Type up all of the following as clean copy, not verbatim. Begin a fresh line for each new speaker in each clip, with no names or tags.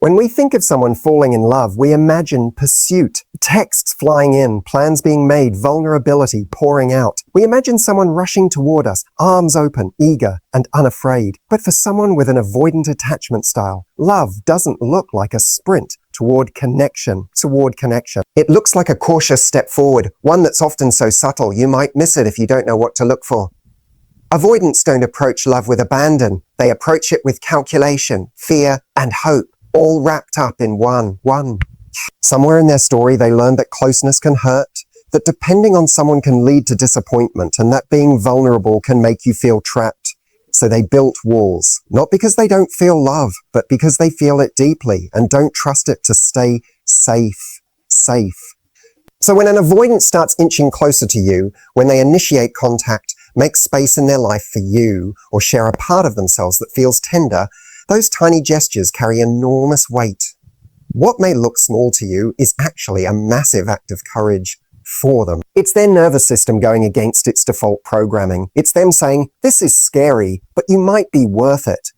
When we think of someone falling in love, we imagine pursuit, texts flying in, plans being made, vulnerability pouring out. We imagine someone rushing toward us, arms open, eager, and unafraid. But for someone with an avoidant attachment style, love doesn't look like a sprint toward connection. It looks like a cautious step forward, one that's often so subtle you might miss it if you don't know what to look for. Avoidants don't approach love with abandon. They approach it with calculation, fear, and hope, all wrapped up in one. Somewhere in their story, they learned that closeness can hurt, that depending on someone can lead to disappointment, and that being vulnerable can make you feel trapped. So they built walls, not because they don't feel love, but because they feel it deeply and don't trust it to stay safe. So when an avoidant starts inching closer to you, when they initiate contact, make space in their life for you, or share a part of themselves that feels tender, those tiny gestures carry enormous weight. What may look small to you is actually a massive act of courage for them. It's their nervous system going against its default programming. It's them saying, this is scary, but you might be worth it.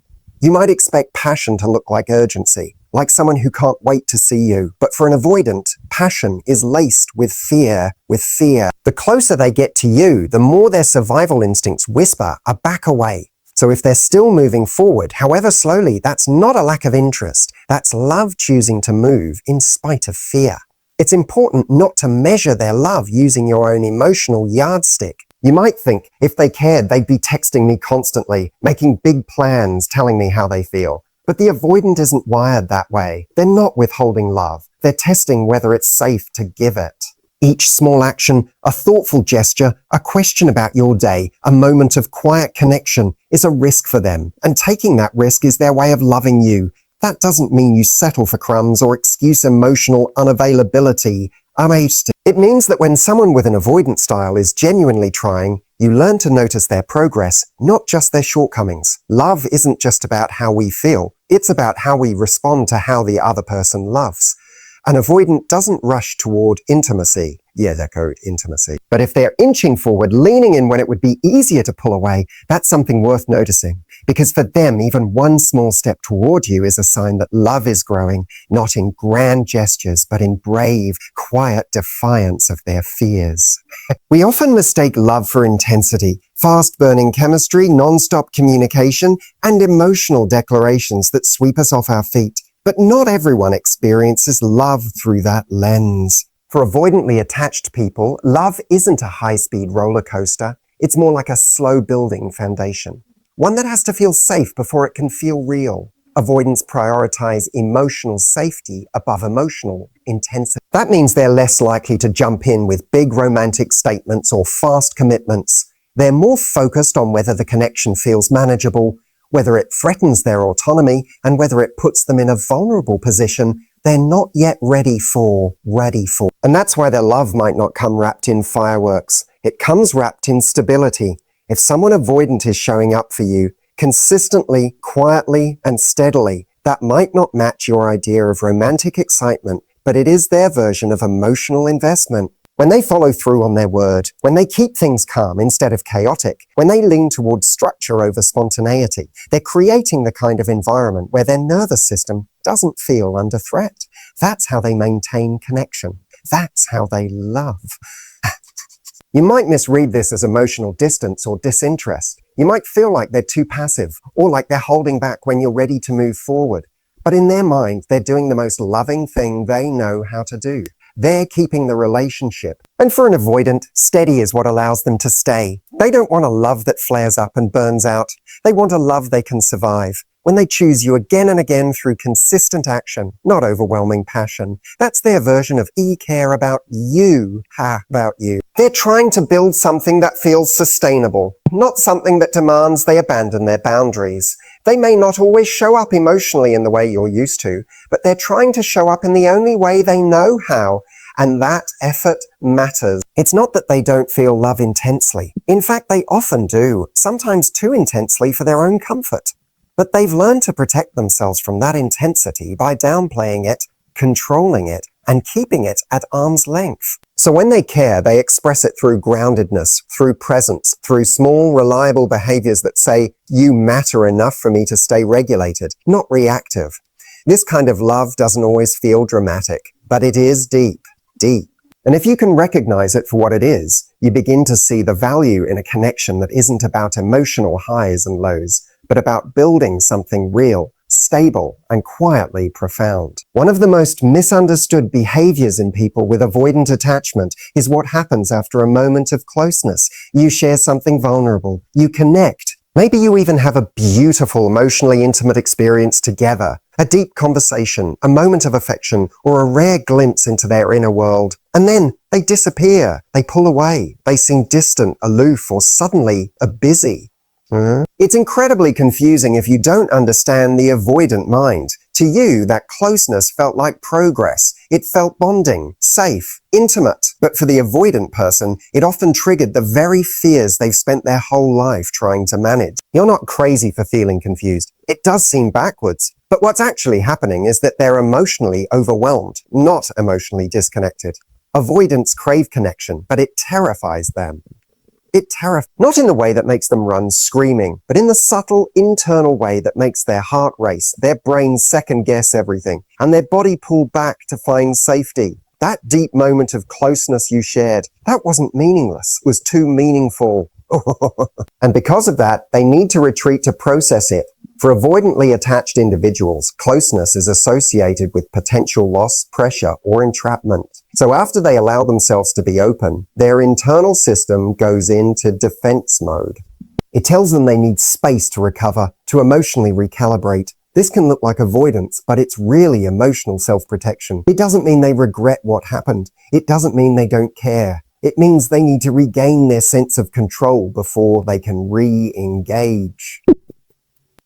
You might expect passion to look like urgency, like someone who can't wait to see you. But for an avoidant, passion is laced with fear. The closer they get to you, the more their survival instincts whisper a back away. So if they're still moving forward, however slowly, that's not a lack of interest. That's love choosing to move in spite of fear. It's important not to measure their love using your own emotional yardstick. You might think if they cared, they'd be texting me constantly, making big plans, telling me how they feel. But the avoidant isn't wired that way. They're not withholding love. They're testing whether it's safe to give it. Each small action, a thoughtful gesture, a question about your day, a moment of quiet connection is a risk for them. And taking that risk is their way of loving you. That doesn't mean you settle for crumbs or excuse emotional unavailability. It means that when someone with an avoidant style is genuinely trying, you learn to notice their progress, not just their shortcomings. Love isn't just about how we feel. It's about how we respond to how the other person loves. An avoidant doesn't rush toward intimacy. Yeah, that code, intimacy. But if they're inching forward, leaning in when it would be easier to pull away, that's something worth noticing. Because for them, even one small step toward you is a sign that love is growing, not in grand gestures, but in brave, quiet defiance of their fears. We often mistake love for intensity, fast-burning chemistry, non-stop communication, and emotional declarations that sweep us off our feet. But not everyone experiences love through that lens. For avoidantly attached people, love isn't a high-speed roller coaster. It's more like a slow-building foundation. One that has to feel safe before it can feel real. Avoidants prioritize emotional safety above emotional intensity. That means they're less likely to jump in with big romantic statements or fast commitments. They're more focused on whether the connection feels manageable, whether it threatens their autonomy, and whether it puts them in a vulnerable position they're not yet ready for. And that's why their love might not come wrapped in fireworks. It comes wrapped in stability. If someone avoidant is showing up for you consistently, quietly, and steadily, that might not match your idea of romantic excitement, but it is their version of emotional investment. When they follow through on their word, when they keep things calm instead of chaotic, when they lean towards structure over spontaneity, they're creating the kind of environment where their nervous system doesn't feel under threat. That's how they maintain connection. That's how they love. You might misread this as emotional distance or disinterest. You might feel like they're too passive or like they're holding back when you're ready to move forward. But in their mind, they're doing the most loving thing they know how to do. They're keeping the relationship. And for an avoidant, steady is what allows them to stay. They don't want a love that flares up and burns out. They want a love they can survive. When they choose you again and again through consistent action, not overwhelming passion. That's their version of care about you, about you. They're trying to build something that feels sustainable, not something that demands they abandon their boundaries. They may not always show up emotionally in the way you're used to, but they're trying to show up in the only way they know how, and that effort matters. It's not that they don't feel love intensely. In fact, they often do, sometimes too intensely for their own comfort. But they've learned to protect themselves from that intensity by downplaying it, controlling it, and keeping it at arm's length. So when they care, they express it through groundedness, through presence, through small, reliable behaviors that say, you matter enough for me to stay regulated, not reactive. This kind of love doesn't always feel dramatic, but it is deep, deep. And if you can recognize it for what it is, you begin to see the value in a connection that isn't about emotional highs and lows, but about building something real, stable, and quietly profound. One of the most misunderstood behaviors in people with avoidant attachment is what happens after a moment of closeness. You share something vulnerable. You connect. Maybe you even have a beautiful, emotionally intimate experience together, a deep conversation, a moment of affection, or a rare glimpse into their inner world. And then they disappear. They pull away. They seem distant, aloof, or suddenly busy. It's incredibly confusing if you don't understand the avoidant mind. To you, that closeness felt like progress. It felt bonding, safe, intimate. But for the avoidant person, it often triggered the very fears they've spent their whole life trying to manage. You're not crazy for feeling confused. It does seem backwards. But what's actually happening is that they're emotionally overwhelmed, not emotionally disconnected. Avoidants crave connection, but it terrifies them. Not in the way that makes them run screaming, but in the subtle internal way that makes their heart race, their brain second guess everything, and their body pull back to find safety. That deep moment of closeness you shared, that wasn't meaningless, it was too meaningful. And because of that, they need to retreat to process it. For avoidantly attached individuals, closeness is associated with potential loss, pressure, or entrapment. So after they allow themselves to be open, their internal system goes into defense mode. It tells them they need space to recover, to emotionally recalibrate. This can look like avoidance, but it's really emotional self-protection. It doesn't mean they regret what happened. It doesn't mean they don't care. It means they need to regain their sense of control before they can re-engage.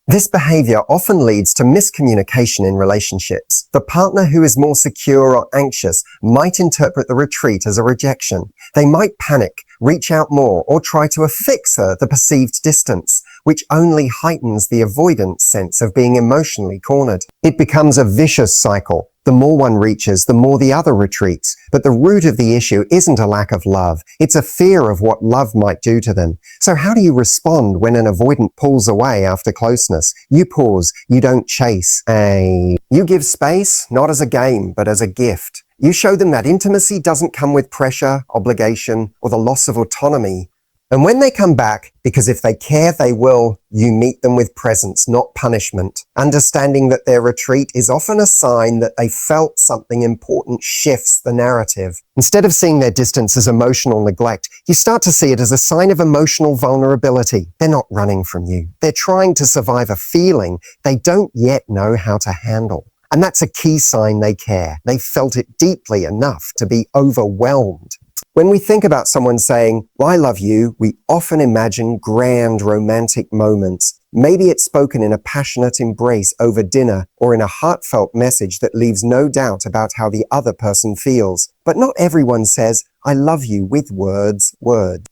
This behavior often leads to miscommunication in relationships. The partner who is more secure or anxious might interpret the retreat as a rejection. They might panic, reach out more, or try to affix the perceived distance, which only heightens the avoidant sense of being emotionally cornered. It becomes a vicious cycle. The more one reaches, the more the other retreats. But the root of the issue isn't a lack of love. It's a fear of what love might do to them. So how do you respond when an avoidant pulls away after closeness? You pause. You don't chase. You give space, not as a game, but as a gift. You show them that intimacy doesn't come with pressure, obligation, or the loss of autonomy. And when they come back, because if they care, they will, you meet them with presence, not punishment. Understanding that their retreat is often a sign that they felt something important shifts the narrative. Instead of seeing their distance as emotional neglect, you start to see it as a sign of emotional vulnerability. They're not running from you. They're trying to survive a feeling they don't yet know how to handle. And that's a key sign they care. They felt it deeply enough to be overwhelmed. When we think about someone saying, "I love you," we often imagine grand romantic moments. Maybe it's spoken in a passionate embrace over dinner or in a heartfelt message that leaves no doubt about how the other person feels. But not everyone says, "I love you" with words.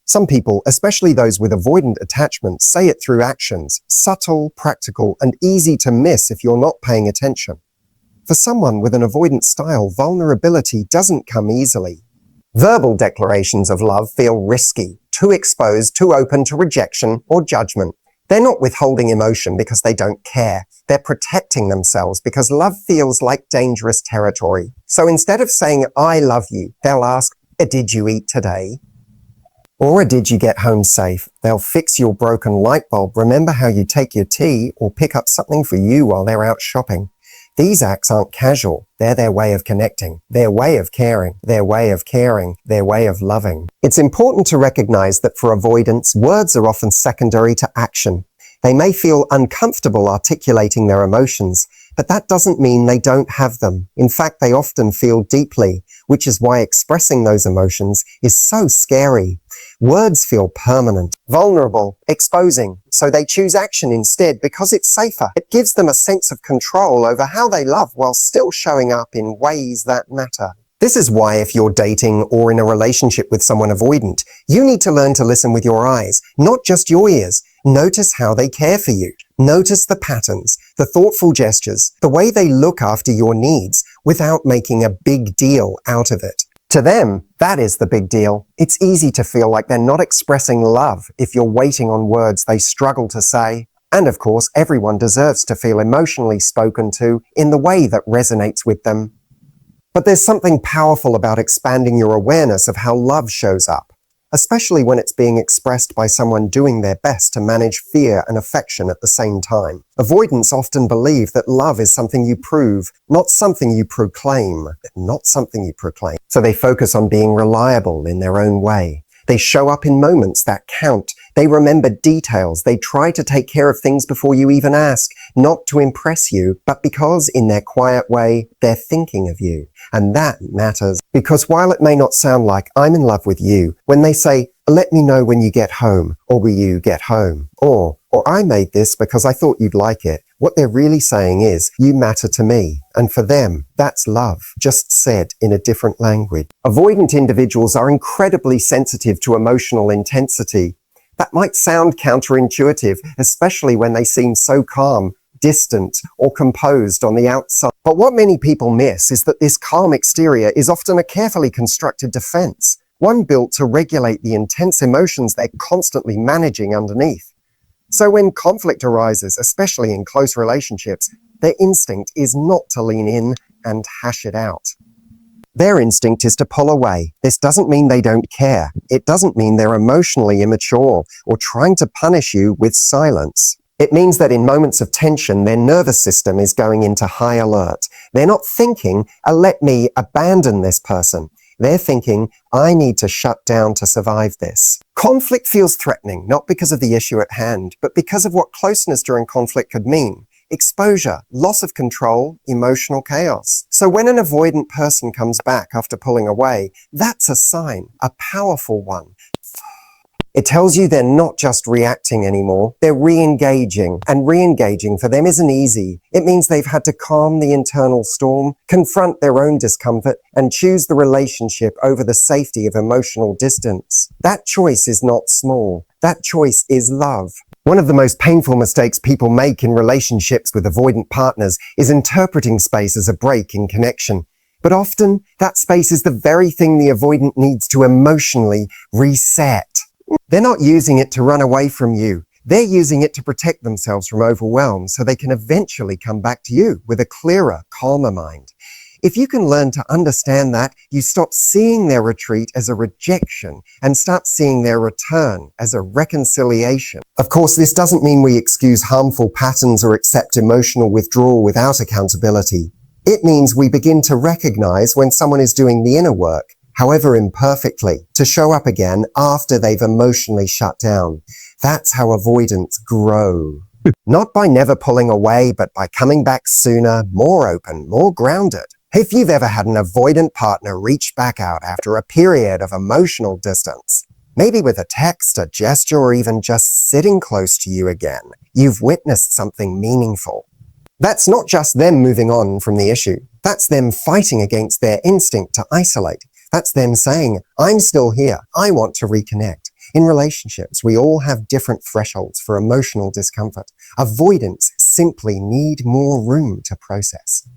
Some people, especially those with avoidant attachment, say it through actions, subtle, practical, and easy to miss if you're not paying attention. For someone with an avoidant style, vulnerability doesn't come easily. Verbal declarations of love feel risky, too exposed, too open to rejection or judgment. They're not withholding emotion because they don't care. They're protecting themselves because love feels like dangerous territory. So instead of saying, "I love you," they'll ask, "Did you eat today?" Or "Did you get home safe?" They'll fix your broken light bulb, remember how you take your tea, or pick up something for you while they're out shopping. These acts aren't casual. They're their way of connecting, their way of caring, their way of caring, their way of loving. It's important to recognize that for avoidance, words are often secondary to action. They may feel uncomfortable articulating their emotions, but that doesn't mean they don't have them. In fact, they often feel deeply, which is why expressing those emotions is so scary. Words feel permanent, vulnerable, exposing, so they choose action instead because it's safer. It gives them a sense of control over how they love while still showing up in ways that matter. This is why if you're dating or in a relationship with someone avoidant, you need to learn to listen with your eyes, not just your ears. Notice how they care for you. Notice the patterns, the thoughtful gestures, the way they look after your needs without making a big deal out of it. To them, that is the big deal. It's easy to feel like they're not expressing love if you're waiting on words they struggle to say. And of course, everyone deserves to feel emotionally spoken to in the way that resonates with them. But there's something powerful about expanding your awareness of how love shows up, especially when it's being expressed by someone doing their best to manage fear and affection at the same time. Avoidants often believe that love is something you prove, not something you proclaim. So they focus on being reliable in their own way. They show up in moments that count. They remember details. They try to take care of things before you even ask, not to impress you, but because in their quiet way, they're thinking of you. And that matters, because while it may not sound like I'm in love with you, when they say, let me know when you get home, or will you get home, or I made this because I thought you'd like it, what they're really saying is, you matter to me. And for them, that's love, just said in a different language. Avoidant individuals are incredibly sensitive to emotional intensity. That might sound counterintuitive, especially when they seem so calm, distant, or composed on the outside. But what many people miss is that this calm exterior is often a carefully constructed defense, one built to regulate the intense emotions they're constantly managing underneath. So when conflict arises, especially in close relationships, their instinct is not to lean in and hash it out. Their instinct is to pull away. This doesn't mean they don't care. It doesn't mean they're emotionally immature or trying to punish you with silence. It means that in moments of tension, their nervous system is going into high alert. They're not thinking, let me abandon this person. They're thinking, I need to shut down to survive this. Conflict feels threatening, not because of the issue at hand, but because of what closeness during conflict could mean. Exposure, loss of control, emotional chaos. So when an avoidant person comes back after pulling away, that's a sign, a powerful one. It tells you they're not just reacting anymore, they're re-engaging. And re-engaging for them isn't easy. It means they've had to calm the internal storm, confront their own discomfort, and choose the relationship over the safety of emotional distance. That choice is not small. That choice is love. One of the most painful mistakes people make in relationships with avoidant partners is interpreting space as a break in connection. But often, that space is the very thing the avoidant needs to emotionally reset. They're not using it to run away from you. They're using it to protect themselves from overwhelm so they can eventually come back to you with a clearer, calmer mind. If you can learn to understand that, you stop seeing their retreat as a rejection and start seeing their return as a reconciliation. Of course, this doesn't mean we excuse harmful patterns or accept emotional withdrawal without accountability. It means we begin to recognize when someone is doing the inner work, however imperfectly, to show up again after they've emotionally shut down. That's how avoidants grow. Not by never pulling away, but by coming back sooner, more open, more grounded. If you've ever had an avoidant partner reach back out after a period of emotional distance, maybe with a text, a gesture, or even just sitting close to you again, you've witnessed something meaningful. That's not just them moving on from the issue. That's them fighting against their instinct to isolate. That's them saying, I'm still here. I want to reconnect. In relationships, we all have different thresholds for emotional discomfort. Avoidants simply need more room to process.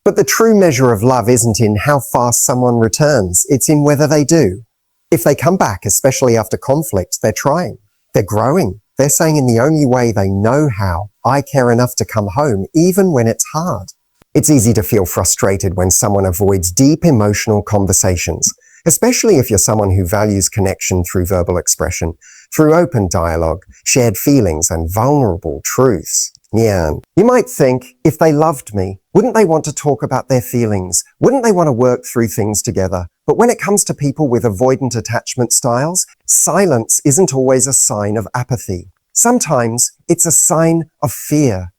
But the true measure of love isn't in how fast someone returns. It's in whether they do. If they come back, especially after conflict, they're trying. They're growing. They're saying in the only way they know how, I care enough to come home, even when it's hard. It's easy to feel frustrated when someone avoids deep emotional conversations, especially if you're someone who values connection through verbal expression, through open dialogue, shared feelings, and vulnerable truths. Yeah. You might think, if they loved me, wouldn't they want to talk about their feelings? Wouldn't they want to work through things together? But when it comes to people with avoidant attachment styles, silence isn't always a sign of apathy. Sometimes it's a sign of fear.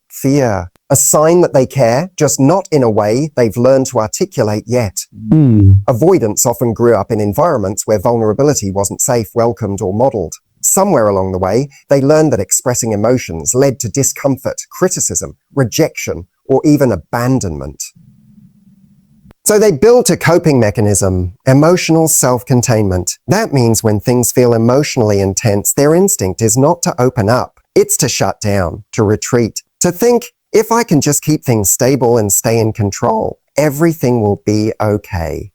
A sign that they care, just not in a way they've learned to articulate yet. Avoidants often grew up in environments where vulnerability wasn't safe, welcomed, or modeled. Somewhere along the way, they learned that expressing emotions led to discomfort, criticism, rejection, or even abandonment. So they built a coping mechanism, emotional self-containment. That means when things feel emotionally intense, their instinct is not to open up. It's to shut down, to retreat, to think, if I can just keep things stable and stay in control, everything will be okay.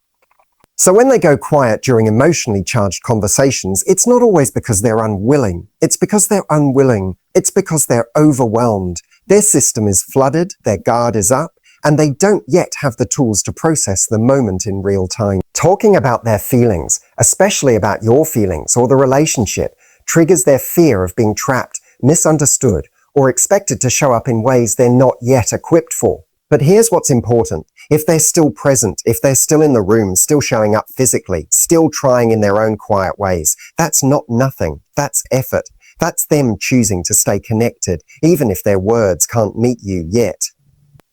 So when they go quiet during emotionally charged conversations, it's not always because they're unwilling. It's because they're unwilling It's because they're overwhelmed. Their system is flooded, their guard is up, and they don't yet have the tools to process the moment in real time. Talking about their feelings, especially about your feelings or the relationship, triggers their fear of being trapped, misunderstood, or expected to show up in ways they're not yet equipped for. But here's what's important. If they're still present, if they're still in the room, still showing up physically, still trying in their own quiet ways, that's not nothing. That's effort. That's them choosing to stay connected, even if their words can't meet you yet.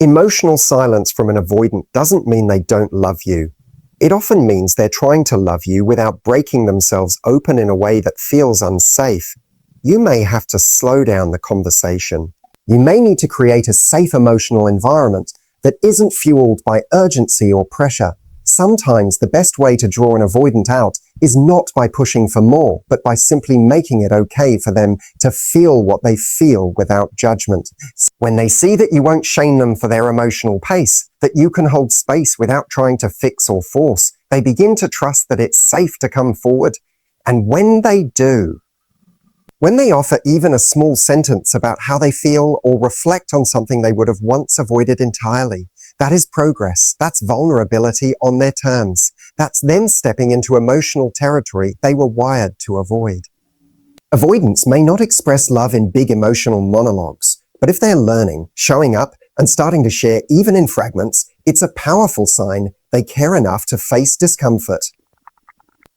Emotional silence from an avoidant doesn't mean they don't love you. It often means they're trying to love you without breaking themselves open in a way that feels unsafe. You may have to slow down the conversation. You may need to create a safe emotional environment that isn't fueled by urgency or pressure. Sometimes the best way to draw an avoidant out is not by pushing for more, but by simply making it okay for them to feel what they feel without judgment. When they see that you won't shame them for their emotional pace, that you can hold space without trying to fix or force, they begin to trust that it's safe to come forward. And when they do, when they offer even a small sentence about how they feel or reflect on something they would have once avoided entirely, that is progress. That's vulnerability on their terms. That's them stepping into emotional territory they were wired to avoid. Avoidants may not express love in big emotional monologues, but if they're learning, showing up, and starting to share even in fragments, it's a powerful sign they care enough to face discomfort.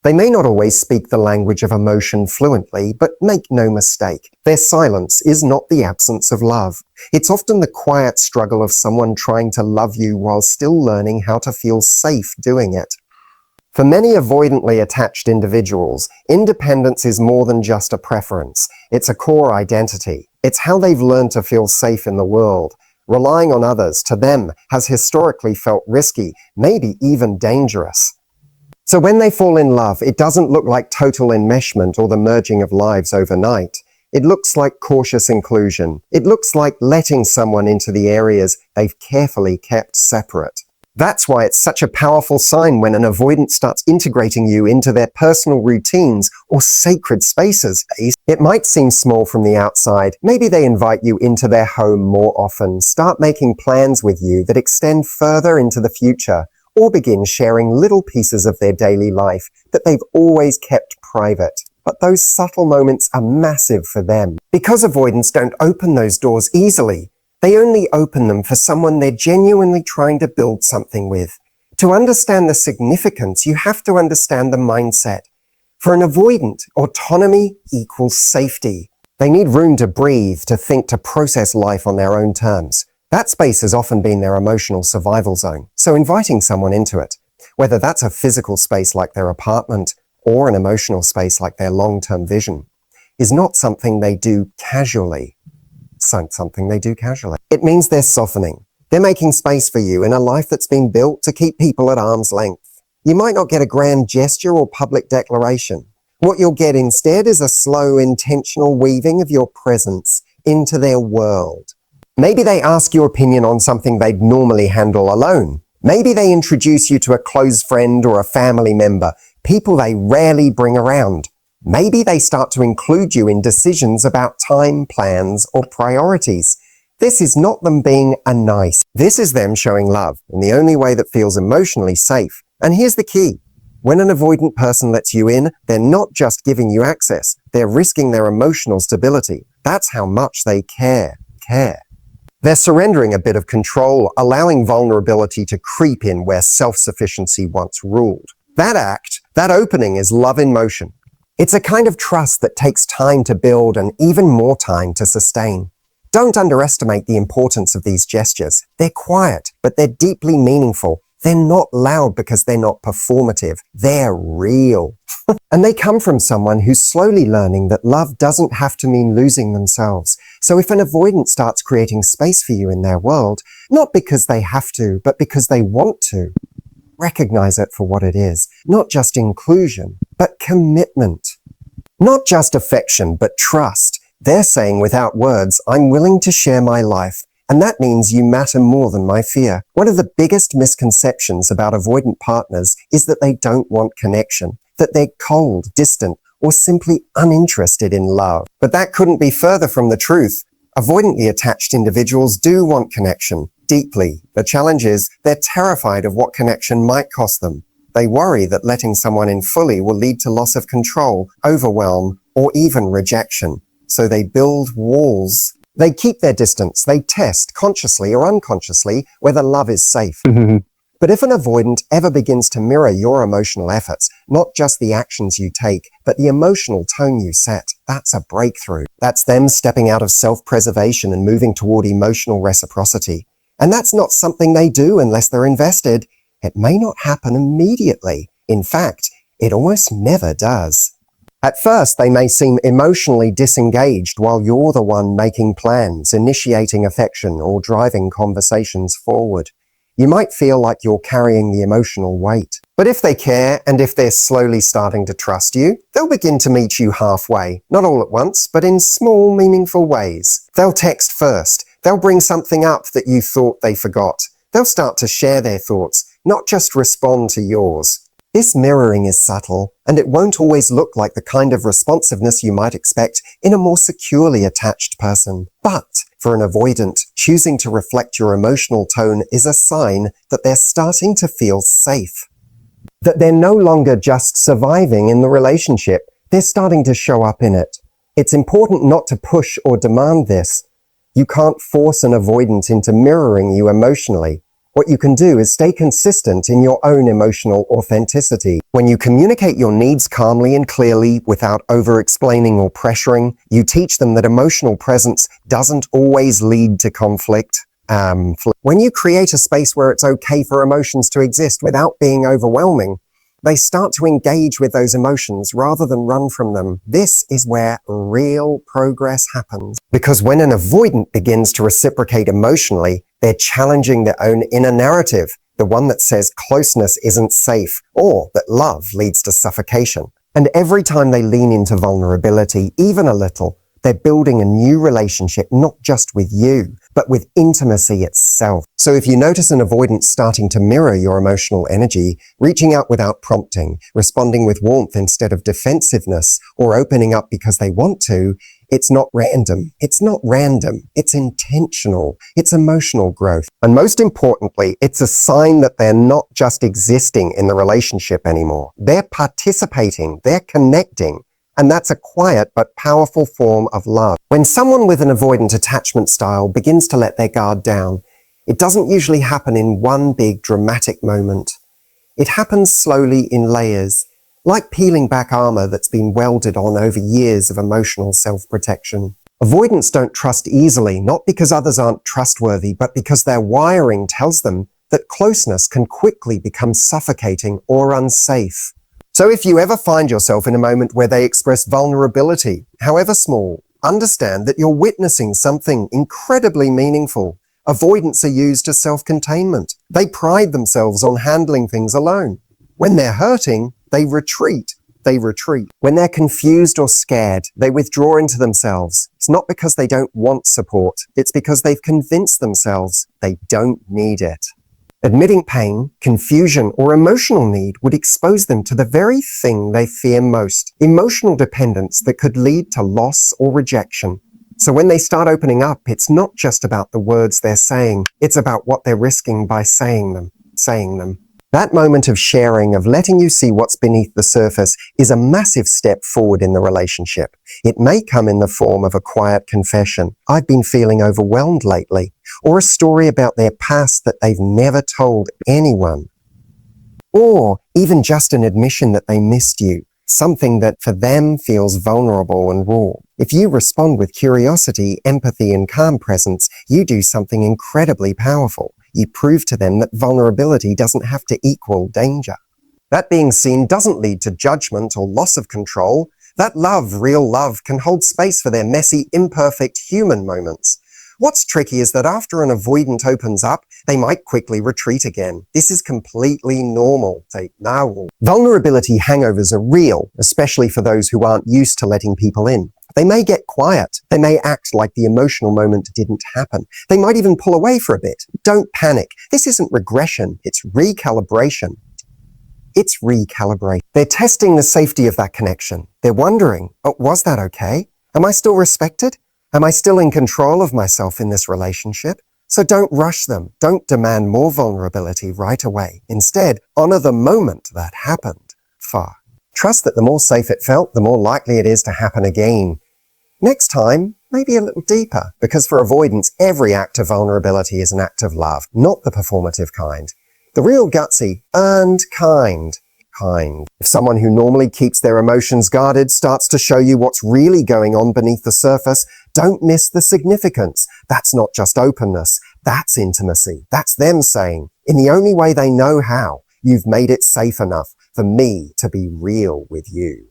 They may not always speak the language of emotion fluently, but make no mistake, their silence is not the absence of love. It's often the quiet struggle of someone trying to love you while still learning how to feel safe doing it. For many avoidantly attached individuals, independence is more than just a preference. It's a core identity. It's how they've learned to feel safe in the world. Relying on others, to them, has historically felt risky, maybe even dangerous. So when they fall in love, it doesn't look like total enmeshment or the merging of lives overnight. It looks like cautious inclusion. It looks like letting someone into the areas they've carefully kept separate. That's why it's such a powerful sign when an avoidant starts integrating you into their personal routines or sacred spaces. It might seem small from the outside. Maybe they invite you into their home more often, start making plans with you that extend further into the future, or begin sharing little pieces of their daily life that they've always kept private. But those subtle moments are massive for them. Because avoidants don't open those doors easily, they only open them for someone they're genuinely trying to build something with. To understand the significance, you have to understand the mindset. For an avoidant, autonomy equals safety. They need room to breathe, to think, to process life on their own terms. That space has often been their emotional survival zone, so inviting someone into it, whether that's a physical space like their apartment or an emotional space like their long-term vision, is not something they do casually. Something they do casually. It means they're softening. They're making space for you in a life that's been built to keep people at arm's length. You might not get a grand gesture or public declaration. What you'll get instead is a slow, intentional weaving of your presence into their world. Maybe they ask your opinion on something they'd normally handle alone. Maybe they introduce you to a close friend or a family member, people they rarely bring around. Maybe they start to include you in decisions about time, plans, or priorities. This is not them being a nice. This is them showing love in the only way that feels emotionally safe. And here's the key. When an avoidant person lets you in, they're not just giving you access. They're risking their emotional stability. That's how much they care. They're surrendering a bit of control, allowing vulnerability to creep in where self-sufficiency once ruled. That act, that opening is love in motion. It's a kind of trust that takes time to build and even more time to sustain. Don't underestimate the importance of these gestures. They're quiet, but they're deeply meaningful. They're not loud because they're not performative. They're real. And they come from someone who's slowly learning that love doesn't have to mean losing themselves. So if an avoidant starts creating space for you in their world, not because they have to, but because they want to, recognize it for what it is. Not just inclusion, but commitment. Not just affection, but trust. They're saying without words, I'm willing to share my life. And that means you matter more than my fear. One of the biggest misconceptions about avoidant partners is that they don't want connection, that they're cold, distant, or simply uninterested in love. But that couldn't be further from the truth. Avoidantly attached individuals do want connection, deeply. The challenge is they're terrified of what connection might cost them. They worry that letting someone in fully will lead to loss of control, overwhelm, or even rejection. So they build walls. They keep their distance. They test, consciously or unconsciously, whether love is safe. But if an avoidant ever begins to mirror your emotional efforts, not just the actions you take, but the emotional tone you set, that's a breakthrough. That's them stepping out of self-preservation and moving toward emotional reciprocity. And that's not something they do unless they're invested. It may not happen immediately. In fact, it almost never does. At first, they may seem emotionally disengaged while you're the one making plans, initiating affection, or driving conversations forward. You might feel like you're carrying the emotional weight. But if they care, and if they're slowly starting to trust you, they'll begin to meet you halfway. Not all at once, but in small, meaningful ways. They'll text first. They'll bring something up that you thought they forgot. They'll start to share their thoughts, not just respond to yours. This mirroring is subtle, and it won't always look like the kind of responsiveness you might expect in a more securely attached person. But for an avoidant, choosing to reflect your emotional tone is a sign that they're starting to feel safe. That they're no longer just surviving in the relationship, they're starting to show up in it. It's important not to push or demand this. You can't force an avoidant into mirroring you emotionally. What you can do is stay consistent in your own emotional authenticity. When you communicate your needs calmly and clearly without over-explaining or pressuring, you teach them that emotional presence doesn't always lead to conflict. When you create a space where it's okay for emotions to exist without being overwhelming, they start to engage with those emotions rather than run from them. This is where real progress happens. Because when an avoidant begins to reciprocate emotionally, they're challenging their own inner narrative, the one that says closeness isn't safe, or that love leads to suffocation. And every time they lean into vulnerability, even a little, they're building a new relationship, not just with you, but with intimacy itself. So if you notice an avoidant starting to mirror your emotional energy, reaching out without prompting, responding with warmth instead of defensiveness, or opening up because they want to, it's not random. It's not random. It's intentional. It's emotional growth. And most importantly, it's a sign that they're not just existing in the relationship anymore. They're participating. They're connecting. And that's a quiet but powerful form of love. When someone with an avoidant attachment style begins to let their guard down, it doesn't usually happen in one big dramatic moment. It happens slowly in layers, like peeling back armor that's been welded on over years of emotional self-protection. Avoidants don't trust easily, not because others aren't trustworthy, but because their wiring tells them that closeness can quickly become suffocating or unsafe. So if you ever find yourself in a moment where they express vulnerability, however small, understand that you're witnessing something incredibly meaningful. Avoidants are used as self-containment. They pride themselves on handling things alone. When they're hurting, they retreat. When they're confused or scared, they withdraw into themselves. It's not because they don't want support. It's because they've convinced themselves they don't need it. Admitting pain, confusion, or emotional need would expose them to the very thing they fear most, emotional dependence that could lead to loss or rejection. So when they start opening up, it's not just about the words they're saying, it's about what they're risking by saying them. That moment of sharing, of letting you see what's beneath the surface, is a massive step forward in the relationship. It may come in the form of a quiet confession, "I've been feeling overwhelmed lately," or a story about their past that they've never told anyone. Or even just an admission that they missed you, something that for them feels vulnerable and raw. If you respond with curiosity, empathy, and calm presence, you do something incredibly powerful. You prove to them that vulnerability doesn't have to equal danger. That being seen doesn't lead to judgment or loss of control. That love, real love, can hold space for their messy, imperfect human moments. What's tricky is that after an avoidant opens up, they might quickly retreat again. This is completely normal. Vulnerability hangovers are real, especially for those who aren't used to letting people in. They may get quiet. They may act like the emotional moment didn't happen. They might even pull away for a bit. Don't panic. This isn't regression. It's recalibration. it's recalibrating. They're testing the safety of that connection. They're wondering, oh, was that okay? Am I still respected? Am I still in control of myself in this relationship? So don't rush them. Don't demand more vulnerability right away. Instead, honor the moment that happened. Trust that the more safe it felt, the more likely it is to happen again. Next time, maybe a little deeper, because for avoidance, every act of vulnerability is an act of love, not the performative kind. The real gutsy, earned kind. If someone who normally keeps their emotions guarded starts to show you what's really going on beneath the surface, don't miss the significance. That's not just openness, that's intimacy. That's them saying, in the only way they know how, you've made it safe enough for me to be real with you.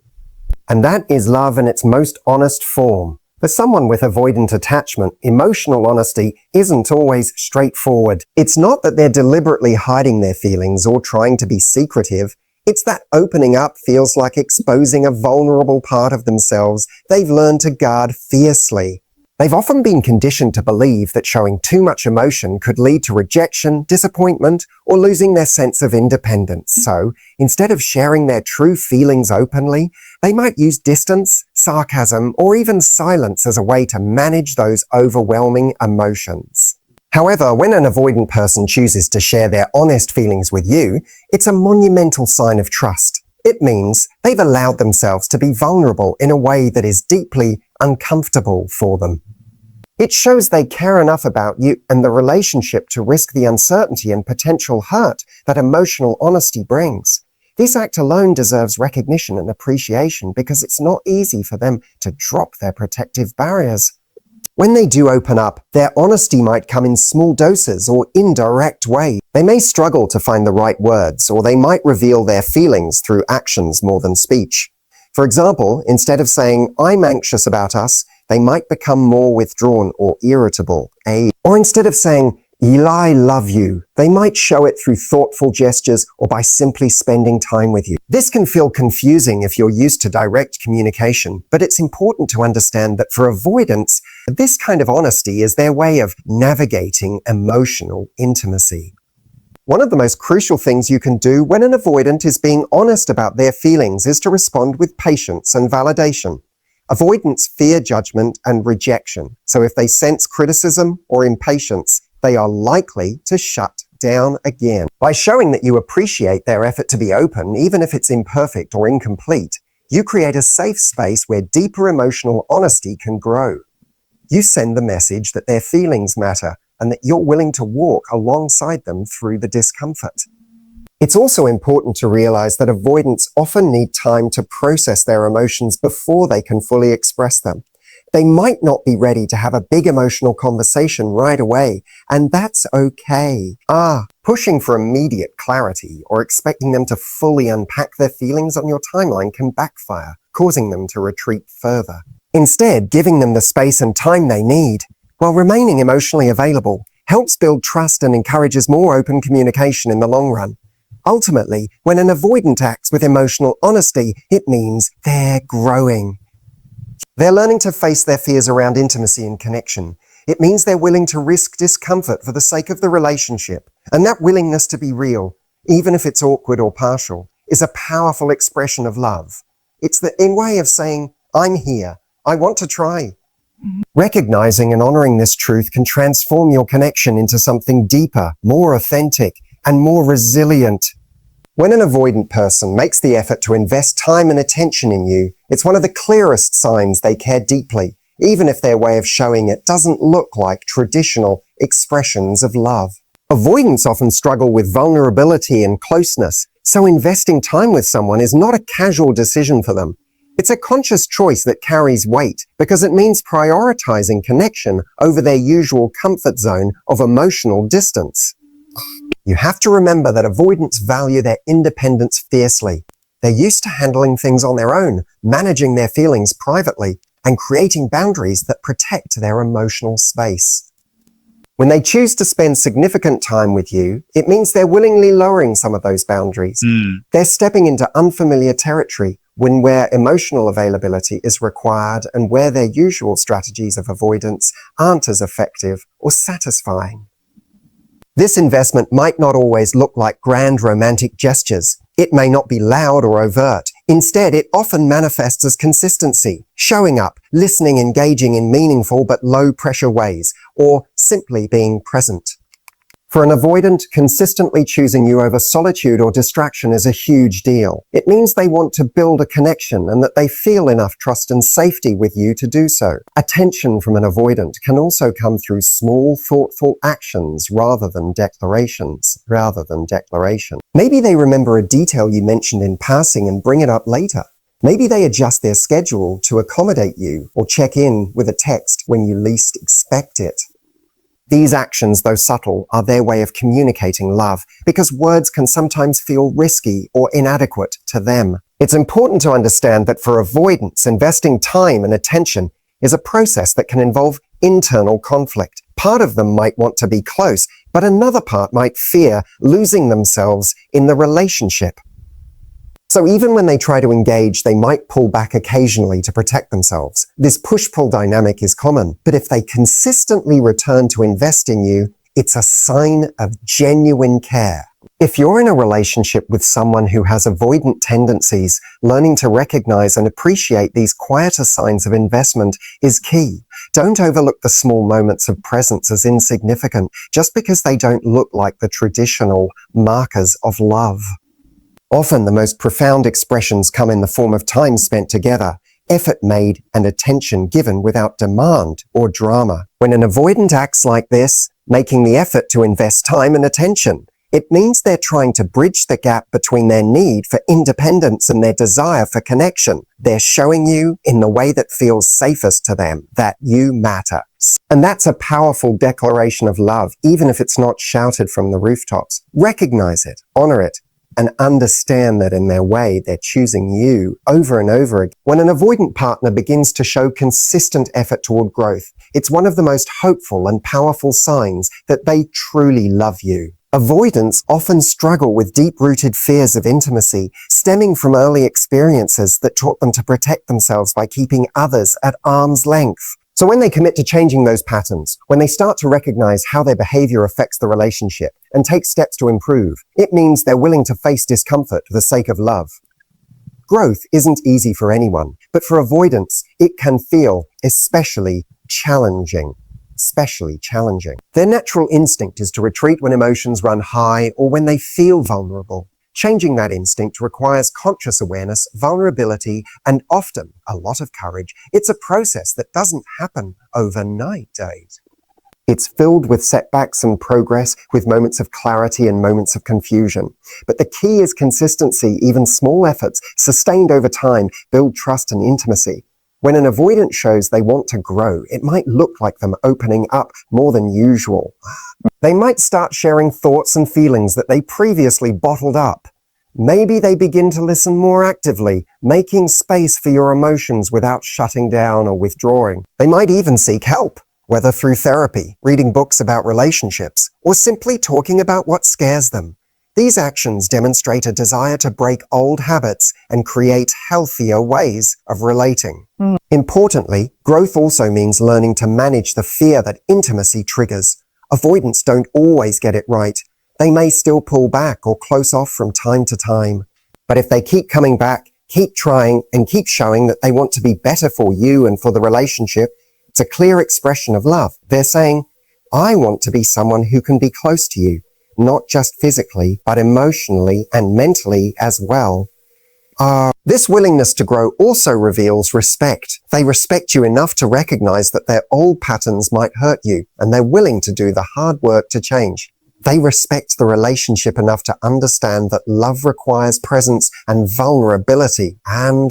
And that is love in its most honest form. For someone with avoidant attachment, emotional honesty isn't always straightforward. It's not that they're deliberately hiding their feelings or trying to be secretive. It's that opening up feels like exposing a vulnerable part of themselves they've learned to guard fiercely. They've often been conditioned to believe that showing too much emotion could lead to rejection, disappointment, or losing their sense of independence. So, instead of sharing their true feelings openly, they might use distance, sarcasm, or even silence as a way to manage those overwhelming emotions. However, when an avoidant person chooses to share their honest feelings with you, it's a monumental sign of trust. It means they've allowed themselves to be vulnerable in a way that is deeply uncomfortable for them. It shows they care enough about you and the relationship to risk the uncertainty and potential hurt that emotional honesty brings. This act alone deserves recognition and appreciation because it's not easy for them to drop their protective barriers. When they do open up, their honesty might come in small doses or indirect ways. They may struggle to find the right words, or they might reveal their feelings through actions more than speech. For example, instead of saying, "I'm anxious about us," they might become more withdrawn or irritable. Or instead of saying, "I love you," they might show it through thoughtful gestures or by simply spending time with you. This can feel confusing if you're used to direct communication, but it's important to understand that for avoidance, this kind of honesty is their way of navigating emotional intimacy. One of the most crucial things you can do when an avoidant is being honest about their feelings is to respond with patience and validation. Avoidants fear judgment and rejection, so if they sense criticism or impatience, they are likely to shut down again. By showing that you appreciate their effort to be open, even if it's imperfect or incomplete, you create a safe space where deeper emotional honesty can grow. You send the message that their feelings matter and that you're willing to walk alongside them through the discomfort. It's also important to realize that avoidants often need time to process their emotions before they can fully express them. They might not be ready to have a big emotional conversation right away, and that's okay. Pushing for immediate clarity or expecting them to fully unpack their feelings on your timeline can backfire, causing them to retreat further. Instead, giving them the space and time they need, while remaining emotionally available, helps build trust and encourages more open communication in the long run. Ultimately, when an avoidant acts with emotional honesty, it means they're growing. They're learning to face their fears around intimacy and connection. It means they're willing to risk discomfort for the sake of the relationship. And that willingness to be real, even if it's awkward or partial, is a powerful expression of love. It's the way of saying, "I'm here. I want to try." Recognizing and honoring this truth can transform your connection into something deeper, more authentic, and more resilient. When an avoidant person makes the effort to invest time and attention in you, it's one of the clearest signs they care deeply, even if their way of showing it doesn't look like traditional expressions of love. Avoidants often struggle with vulnerability and closeness, so investing time with someone is not a casual decision for them. It's a conscious choice that carries weight because it means prioritizing connection over their usual comfort zone of emotional distance. You have to remember that avoidants value their independence fiercely. They're used to handling things on their own, managing their feelings privately, and creating boundaries that protect their emotional space. When they choose to spend significant time with you, it means they're willingly lowering some of those boundaries. They're stepping into unfamiliar territory where emotional availability is required and where their usual strategies of avoidance aren't as effective or satisfying. This investment might not always look like grand romantic gestures. It may not be loud or overt. Instead, it often manifests as consistency, showing up, listening, engaging in meaningful but low-pressure ways, or simply being present. For an avoidant, consistently choosing you over solitude or distraction is a huge deal. It means they want to build a connection and that they feel enough trust and safety with you to do so. Attention from an avoidant can also come through small, thoughtful actions rather than declarations. Maybe they remember a detail you mentioned in passing and bring it up later. Maybe they adjust their schedule to accommodate you or check in with a text when you least expect it. These actions, though subtle, are their way of communicating love, because words can sometimes feel risky or inadequate to them. It's important to understand that for avoidance, investing time and attention is a process that can involve internal conflict. Part of them might want to be close, but another part might fear losing themselves in the relationship. So even when they try to engage, they might pull back occasionally to protect themselves. This push-pull dynamic is common, but if they consistently return to invest in you, it's a sign of genuine care. If you're in a relationship with someone who has avoidant tendencies, learning to recognize and appreciate these quieter signs of investment is key. Don't overlook the small moments of presence as insignificant just because they don't look like the traditional markers of love. Often the most profound expressions come in the form of time spent together, effort made, and attention given without demand or drama. When an avoidant acts like this, making the effort to invest time and attention, it means they're trying to bridge the gap between their need for independence and their desire for connection. They're showing you, in the way that feels safest to them, that you matter. And that's a powerful declaration of love, even if it's not shouted from the rooftops. Recognize it, honor it, and understand that in their way, they're choosing you over and over again. When an avoidant partner begins to show consistent effort toward growth, it's one of the most hopeful and powerful signs that they truly love you. Avoidants often struggle with deep-rooted fears of intimacy, stemming from early experiences that taught them to protect themselves by keeping others at arm's length. So when they commit to changing those patterns, when they start to recognize how their behavior affects the relationship and take steps to improve, it means they're willing to face discomfort for the sake of love. Growth isn't easy for anyone, but for avoidance, it can feel especially challenging. Their natural instinct is to retreat when emotions run high or when they feel vulnerable. Changing that instinct requires conscious awareness, vulnerability, and often a lot of courage. It's a process that doesn't happen overnight, Dave. It's filled with setbacks and progress, with moments of clarity and moments of confusion. But the key is consistency. Even small efforts, sustained over time, build trust and intimacy. When an avoidant shows they want to grow, it might look like them opening up more than usual. They might start sharing thoughts and feelings that they previously bottled up. Maybe they begin to listen more actively, making space for your emotions without shutting down or withdrawing. They might even seek help, whether through therapy, reading books about relationships, or simply talking about what scares them. These actions demonstrate a desire to break old habits and create healthier ways of relating. Importantly, growth also means learning to manage the fear that intimacy triggers. Avoidants don't always get it right. They may still pull back or close off from time to time. But if they keep coming back, keep trying, and keep showing that they want to be better for you and for the relationship, it's a clear expression of love. They're saying, I want to be someone who can be close to you, not just physically, but emotionally and mentally as well. This willingness to grow also reveals respect. They respect you enough to recognize that their old patterns might hurt you, and they're willing to do the hard work to change. They respect the relationship enough to understand that love requires presence and vulnerability. And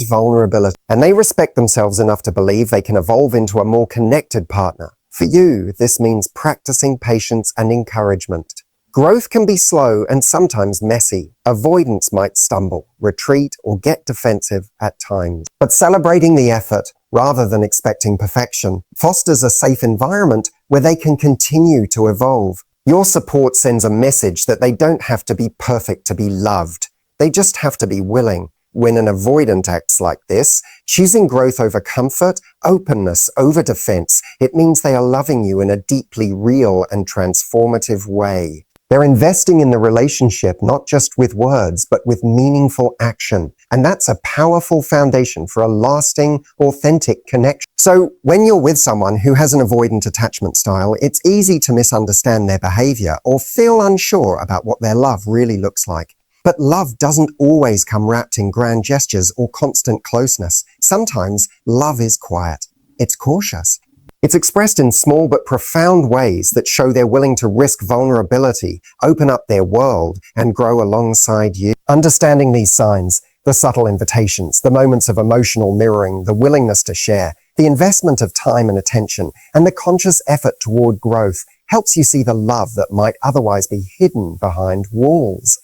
they respect themselves enough to believe they can evolve into a more connected partner. For you, this means practicing patience and encouragement. Growth can be slow and sometimes messy. Avoidance might stumble, retreat, or get defensive at times. But celebrating the effort, rather than expecting perfection, fosters a safe environment where they can continue to evolve. Your support sends a message that they don't have to be perfect to be loved. They just have to be willing. When an avoidant acts like this, choosing growth over comfort, openness over defense, it means they are loving you in a deeply real and transformative way. They're investing in the relationship, not just with words, but with meaningful action. And that's a powerful foundation for a lasting, authentic connection. So when you're with someone who has an avoidant attachment style, it's easy to misunderstand their behavior or feel unsure about what their love really looks like. But love doesn't always come wrapped in grand gestures or constant closeness. Sometimes love is quiet. It's cautious. It's expressed in small but profound ways that show they're willing to risk vulnerability, open up their world, and grow alongside you. Understanding these signs, the subtle invitations, the moments of emotional mirroring, the willingness to share, the investment of time and attention, and the conscious effort toward growth helps you see the love that might otherwise be hidden behind walls.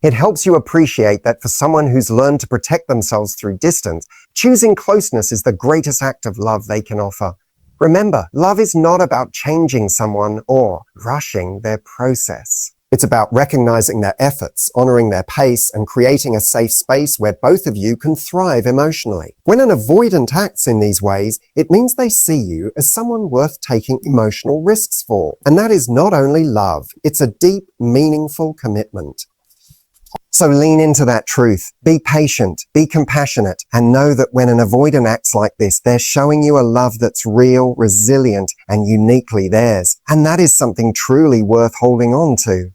It helps you appreciate that for someone who's learned to protect themselves through distance, choosing closeness is the greatest act of love they can offer. Remember, love is not about changing someone or rushing their process. It's about recognizing their efforts, honoring their pace, and creating a safe space where both of you can thrive emotionally. When an avoidant acts in these ways, it means they see you as someone worth taking emotional risks for. And that is not only love, it's a deep, meaningful commitment. So lean into that truth, be patient, be compassionate, and know that when an avoidant acts like this, they're showing you a love that's real, resilient, and uniquely theirs. And that is something truly worth holding on to.